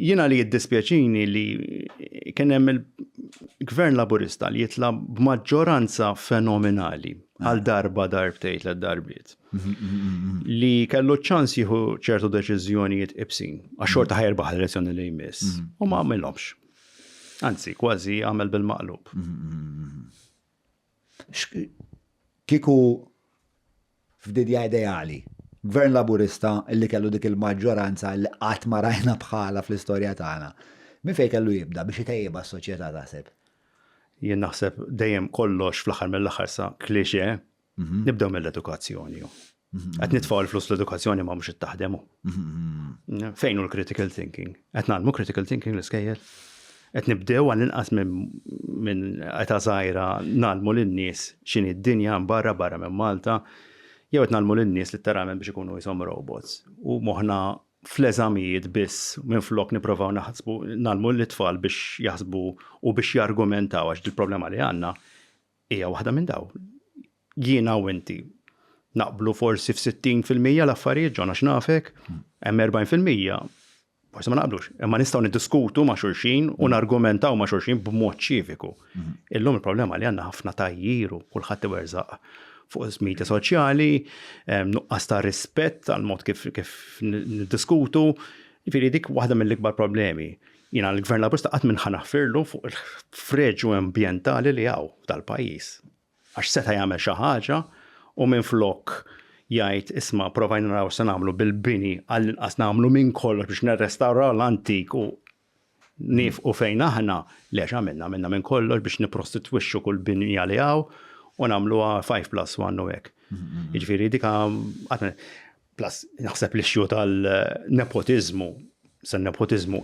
jiena li jiddispjaċini li kien hemm il-Gvern Laburista li jitla b'maġġoranza fenomenali għal darba darbtejn l-darbiet. Li kellu ċans jieħu ċertu deċiżjonijiet ibsin għax xorta ħajrbaħ l-elezzjoni li jmiss. U ma għamilhomx. Anzi, kważi għamel bil-maqlub. Kiku f'didja ideali, Gvern Laburista illi kellu dik il-maġġoranza li qatt ma rajna bħala fl-istorja tagħna. Min fejn kellu jibda biex itejjeba s-soċjetà taħseb? Jien naħseb dejjem kollox fl-aħħar mill-aħħar sa klixé, nibdew mill-edukazzjoni. Qed nitfgħu l-flus l-edukazzjoni ma mhux ittaħdemu. Fejn hu l-critical thinking? Qed nagħmlu critical thinking l-iskejjel? Qed nibdew għall-inqas minn qed żgħira nagħmlu lin-nies x'inhi d-dinja barra minn Malta, jew qed nagħmlu lin-nies litteralment biex ikunu jisom robots. U moħħna fl-eżamijiet biss minflok nipprovaw nagħmlu l-itfal biex jaħsbu u biex jargumentaw għax il-problema li għandna hija waħda minn daw. Jiena u inti naqblu forsi f'60% l-affarijiet ġon għax nafek, hemm 40% forsi ma naqblux, imma nistgħu niddiskutu ma' xulxin u nargumentaw ma' xulxin b'mod ċiviku. Illum il-problema li għandna ħafna tajjiru, kulħadd iwerzaq fuq is-medja soċjali, nuqqas ta' rispett għal mod kif niddiskutu, jiġifieri dik waħda mill-ikbar problemi. Jiena l-Gvern Laburista qatt minn ħanaħfirlu fuq il-freġġu ambjentali li hawn tal-pajjiż. Għax seta' jagħmel xi ħaġa u minflok jgħid isma' provajna naraw se nagħmlu bil-bini għall-inqas nagħmlu minn kollox biex nirrestawraw l-antik u nifqu fejn aħna lex għamilna minn kollox biex nipprostitwixxu kull binja li hawn u nagħmluha 5+1 u hekk. Jiġifieri dik plus naħseb l-ixju tal-nepotiżmu. San-nepotiżmu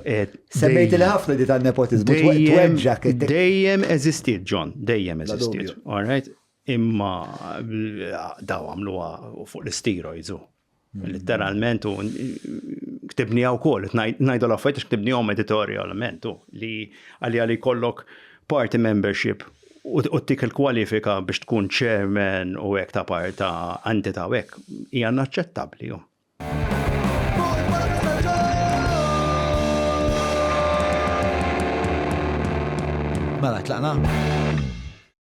semmejt li ħafna di tan-nepotiżmu tweġġak. Dejjem eżistiet, John, dejjem eżistiet. All right? Imma daw għamluha fuq l-steroids. Literalment u ktibniha wkoll, ngħidu l-affarijiet ktibnihom editorialment li għalli kollok party membership u tik il-kwalifika biex tkun chairman u hekk ta' parta entità u hekk hija naċċettabbli. Mela tlaqna.